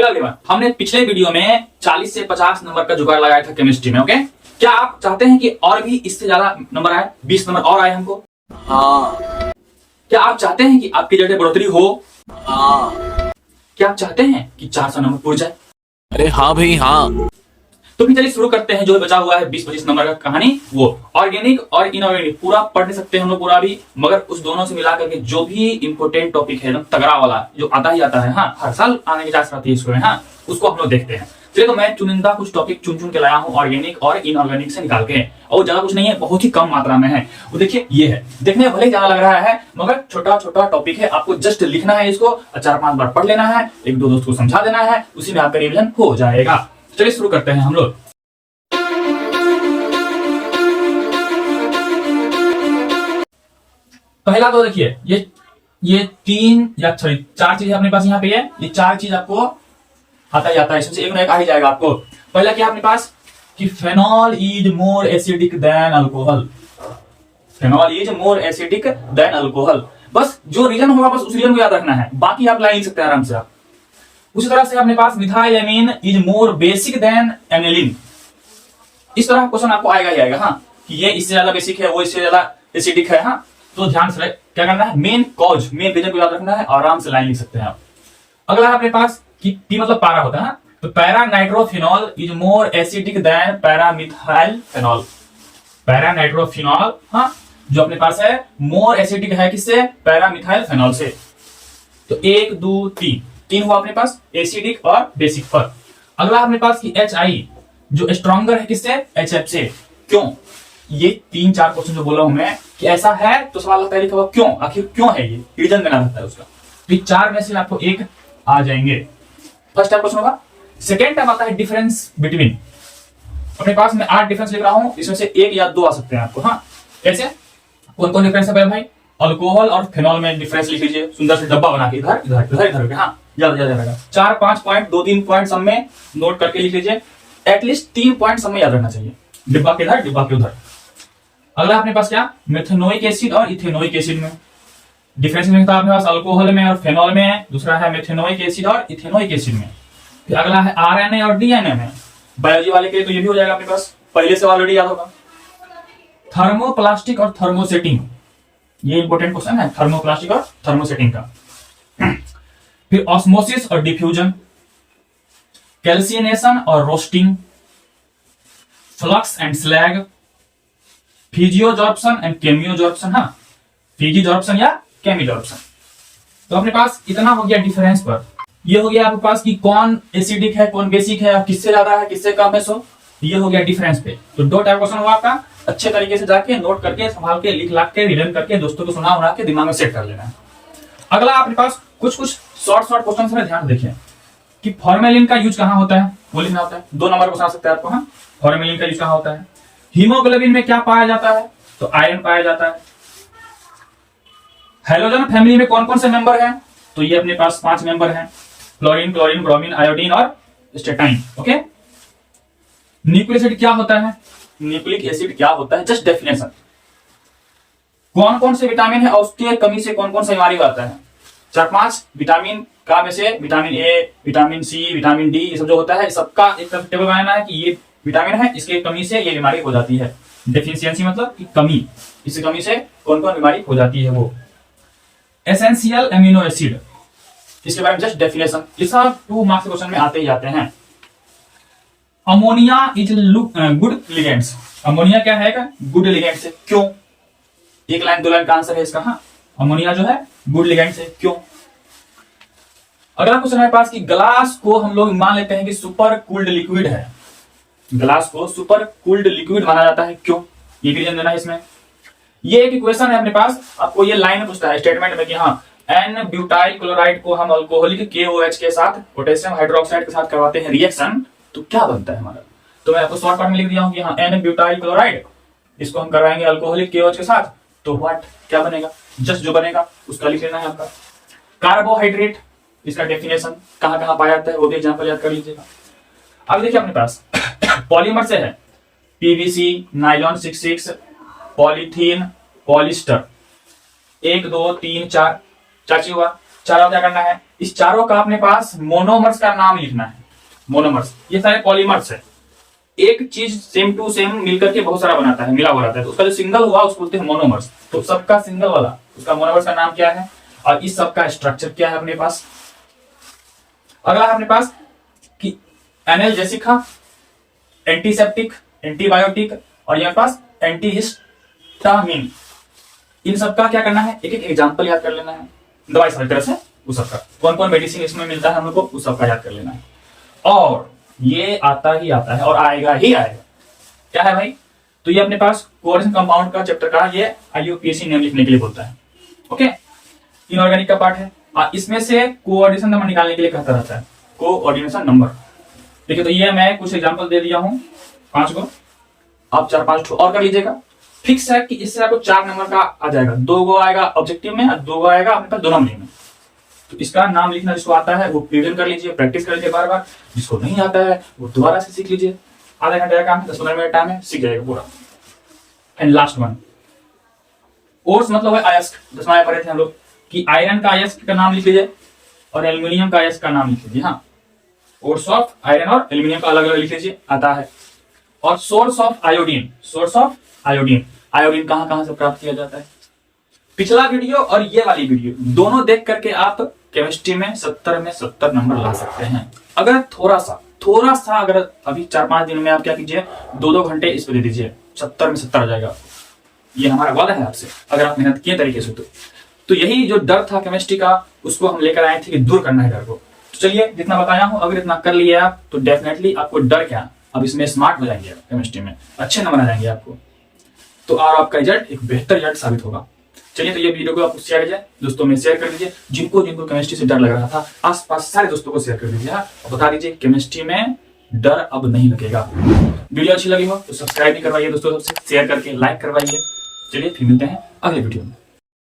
Hello everyone, हमने पिछले video में 40 से 50 नंबर का जुगाड़ लगाया था केमिस्ट्री में। ओके, क्या आप चाहते हैं कि और भी इससे ज्यादा नंबर आए, 20 नंबर और आए हमको? हाँ। क्या आप चाहते हैं कि आपकी रिजल्ट में बढ़ोतरी हो? हाँ। क्या आप चाहते हैं कि 400 नंबर पूर जाए? अरे हाँ भाई हाँ। तो फिर चलिए शुरू करते हैं। जो बचा हुआ है 20-25 नंबर का कहानी, वो ऑर्गेनिक और इनऑर्गेनिक पूरा पढ़ नहीं सकते हम लोग पूरा भी, मगर उस दोनों से मिला करके जो भी इंपोर्टेंट टॉपिक है एकदम तगड़ा वाला जो आता ही आता है, हाँ हर साल आने की चांस रहती है इसमें, हाँ उसको हम लोग देखते हैं। चलिए, तो मैं चुनिंदा कुछ टॉपिक चुन चुन के लाया हूँ ऑर्गेनिक और इनऑर्गेनिक से निकाल के, और ज्यादा कुछ नहीं है, बहुत ही कम मात्रा में है। वो देखिए, ये है, देखने में भले ही ज्यादा लग रहा है मगर छोटा छोटा टॉपिक है। आपको जस्ट लिखना है, इसको 4-5 बार पढ़ लेना है, एक दो दोस्त को समझा देना है, उसी में आपका रिविजन हो जाएगा। चलिए शुरू करते हैं हम लोग। पहला तो देखिए, ये 3 या 4 चीज अपने पास यहाँ पे है। ये 4 चीज आपको आता ही आता है, इसमें से एक ना एक आ ही जाएगा आपको। पहला क्या अपने पास कि phenol is more acidic then alcohol. Phenol is more acidic then alcohol. बस जो रीजन होगा बस उस रीजन को याद रखना है, बाकी आप लाइन लिख सकते हैं आराम से आप। उसी तरह से अपने पास methyl amine is more basic than aniline. इस तरह क्वेश्चन आपको आएगा ही आएगा, हाँ कि ये इससे ज्यादा बेसिक है, वो इससे ज्यादा एसिडिक है। हाँ, तो ध्यान से क्या करना है, मेन कॉज, मेन रीजन को याद रखना है, आराम से लाइन लिख सकते हैं आप। अगला है अपने पास कि पी मतलब पारा होता है, तो para nitrophenol is more acidic then para methyl phenol. Para nitrophenol, हाँ जो अपने पास है मोर एसिडिक है किससे, पैरा मिथाइल फेनॉल से। तो 1 2 3 हुआ अपने पास एसिडिक और बेसिक पर। अगला अपने पास कि HI जो स्ट्रॉन्गर है किससे, HF से। क्यों? ये 3-4 क्वेश्चन जो बोला हूं मैं कि ऐसा है, तो सवाल लगता है लिखा हुआ क्यों, आखिर क्यों है, ये रीजन देना रहता है उसका। तो 4 में से आपको 1 आ जाएंगे। फर्स्ट टाइम क्वेश्चन होगा। सेकेंड टाइम आता है डिफरेंस बिटवीन। अपने पास मैं 8 डिफरेंस लिख रहा हूं, इसमें से 1 या 2 आ सकते हैं आपको। हाँ कैसे, कौन कौन डिफरेंस है भाई? अल्कोहल और फेनॉल में डिफरेंस लिख लीजिए, सुंदर से डब्बा बना के इधर इधर इधर इधर। हाँ ज्यादा रहेगा। 4-5 पॉइंट, 2-3 पॉइंट सब में नोट करके लिख लीजिए। एटलीस्ट 3 पॉइंट सब में याद रखना चाहिए, डिब्बा के इधर डिब्बा के उधर। अगला अपने पास क्या, मेथेनोइक एसिड और इथेनोइक एसिड में डिफरेंस मिलता है अपने पास अल्कोहल में और फेनॉल में। दूसरा है मेथेनोइक एसिड और इथेनोइक एसिड में। फिर अगला है RNA और DNA में। बायोलॉजी वाले के लिए तो ये भी हो जाएगा अपने पास, पहले से ऑलरेडी याद होगा। थर्मोप्लास्टिक और थर्मोसेटिंग, ये इंपॉर्टेंट क्वेश्चन है, थर्मोप्लास्टिक और थर्मोसेटिंग का। फिर ऑस्मोसिस और डिफ्यूजन, कैल्सिनेशन और roasting, flux and slag, physisorption and chemisorption. हाँ, फिजियोजॉर्प्शन या केमियोजॉर्प्शन। तो अपने पास इतना हो गया डिफरेंस पर। ये हो गया आपके पास कि कौन एसिडिक है, कौन बेसिक है, किससे ज्यादा है, किससे कम है। सो ये हो गया डिफरेंस पे। तो 2 टाइप क्वेश्चन हुआ आपका, अच्छे तरीके से जाके नोट करके संभाल के लिख लाख के रिवीजन करके दोस्तों को सुना के दिमाग में सेट कर लेना है। अगला अपने पास कुछ शॉर्ट क्वेश्चन में ध्यान देखिए कि फॉर्मेलिन का यूज कहाँ होता है, वो लिखना होता है। 2 नंबर क्वेश्चन आ सकते हैं आपको। हाँ, फॉर्मेलिन का यूज कहाँ होता है। हीमोग्लोबिन में क्या पाया जाता है, तो आयरन पाया जाता है। हेलोजन फैमिली में कौन कौन से मेंबर हैं, तो ये अपने पास 5 मेंबर हैं, फ्लोरीन, क्लोरीन, ब्रोमीन, आयोडीन और स्टेटाइन। ओके, न्यूक्लिक एसिड क्या होता है, न्यूक्लिक एसिड क्या होता है, जस्ट डेफिनेशन। कौन कौन से विटामिन है और उसके कमी से कौन कौन सा बीमारी होता है। 4-5 विटामिन का में से vitamin A, vitamin C, vitamin D, ये सब जो होता है सबका एक टेबल बनाना है कि ये विटामिन है, इसके कमी से ये बीमारी हो जाती है। डेफिशिएंसी मतलब कि कमी, इस कमी से कौन कौन बीमारी हो जाती है वो। एसेंशियल एमिनो एसिड, इसके बारे में जस्ट डेफिनेशन। ये सब 2 मार्क्स क्वेश्चन में आते ही आते हैं। Ammonia is good ligands. Ammonia क्या है, गुड लिगेंड से। क्यों? 1 लाइन 2 लाइन का आंसर है इसका। हाँ, अमोनिया जो है गुड लिगेंड से, क्यों? अगला क्वेश्चन है पास कि ग्लास को हम लोग मान लेते हैं कि सुपर कूल्ड लिक्विड है। ग्लास को सुपर कूल्ड लिक्विड माना जाता है, क्यों? ये भी रीजन देना है इसमें। ये एक इक्वेशन है अपने पास, आपको ये लाइन पूछता है स्टेटमेंट में कि हाँ N ब्यूटाइल क्लोराइड को हम अल्कोहलिक KOH के साथ पोटेशियम हाइड्रोक्साइड के साथ करवाते हैं रिएक्शन, तो क्या बनता है हमारा। तो मैं आपको शॉर्ट फॉर्म में लिख दिया हूं कि हाँ N ब्यूटाइल क्लोराइड, इसको हम करवाएंगे अल्कोहलिक KOH के साथ, तो व्हाट क्या बनेगा, जस्ट जो बनेगा उसका लिख लेना है आपका। कार्बोहाइड्रेट, इसका डेफिनेशन कहां कहां पाया जाता है वो भी एग्जांपल याद कर लीजिएगा। अब देखिए अपने पास पॉलीमर से है PVC, नाइलॉन 66, पॉलीथीन, पॉलिस्टर। 1 2 3 4 चीज हुआ। चारों क्या करना है, इस चारों का अपने पास मोनोमर्स का नाम लिखना है। मोनोमर्स ये सारे पॉलीमर्स है, एक चीज सेम टू सेम मिलकर के बहुत सारा बनाता है, मिला हुआ रहता है, तो उसका जो सिंगल हुआ उसको बोलते हैं मोनोमर्स। तो सबका सिंगल वाला उसका मोनोमर्स का नाम क्या है, और इस सबका स्ट्रक्चर क्या है अपने पास। अगला है अपने पास कि एनाल्जेसिक, एंटीसेप्टिक, एंटीबायोटिक और यहाँ पास एंटीहिस्टामिन। इन सबका क्या करना है, एक एक एग्जांपल याद कर लेना है, दवाई सारी तरह से उस सबका कौन कौन मेडिसिन इसमें मिलता है हम लोग को उस सबका याद कर लेना है। और ये आता ही आता है और आएगा ही आएगा, क्या है भाई, तो ये अपने पास कोऑर्डिनेशन कंपाउंड का चैप्टर का ये IUPAC नेम लिखने के लिए बोलता है। ओके, इनऑर्गेनिक का पार्ट है, इसमें से कोऑर्डिनेशन नंबर निकालने के लिए कहता रहता है, कोऑर्डिनेशन नंबर। देखिए तो ये मैं कुछ एग्जांपल दे दिया हूं 5 को, आप 4-5 और कर लीजिएगा। फिक्स है कि इससे आपको 4 नंबर का आ जाएगा, 2 गो आएगा ऑब्जेक्टिव में और 2 गो आएगा अपने पास 2 नंबर में। तो इसका नाम लिखना जिसको आता है वो रिवीजन कर लीजिए, प्रैक्टिस कर लीजिए बार बार, जिसको नहीं आता है वो दोबारा से सीख लीजिए। आधा घंटे का काम है, 10-15 मिनट टाइम है, सीख जाएगा पूरा। एंड लास्ट वन, ओर्स मतलब है अयस्क। 10वां में पढ़े थे हम लोग कि आयरन का अयस्क का नाम लिख लीजिए और एल्यूमिनियम का अयस्क का नाम लिख लीजिए। हाँ, ओर्स ऑफ आयरन और एल्यूमिनियम का अलग अलग लिख लीजिए, आता है। और source of iodine, source of iodine, iodine कहां कहां से प्राप्त किया जाता है। पिछला वीडियो और ये वाली वीडियो दोनों देख करके आप केमिस्ट्री में 70 में 70 नंबर ला सकते हैं। अगर थोड़ा सा अगर अभी 4-5 दिन में आप क्या कीजिए, 2-2 घंटे इस पे दे दीजिए, 70 में 70 आ जाएगा। ये हमारा वादा है आपसे, अगर आप मेहनत किए तरीके से। तो यही जो डर था केमिस्ट्री का, उसको हम लेकर आए थे कि दूर करना है डर को। तो चलिए, जितना बताया हूं अगर इतना कर लिए आप तो डेफिनेटली आपको डर क्या, अब इसमें स्मार्ट हो जाएंगे, केमिस्ट्री में अच्छे नंबर आ जाएंगे आपको, तो और आपका रिजल्ट एक बेहतर रिजल्ट साबित होगा। चलिए, तो ये वीडियो को आप शेयर कीजिए, दोस्तों में शेयर कर दीजिए, जिनको केमिस्ट्री से डर लग रहा था आसपास सारे दोस्तों को शेयर कर दीजिए। और बता दीजिए केमिस्ट्री में डर अब नहीं लगेगा। वीडियो अच्छी लगी हो तो सब्सक्राइब भी करवाइए दोस्तों, सबसे शेयर करके लाइक करवाइए। चलिए फिर मिलते हैं अगले वीडियो में।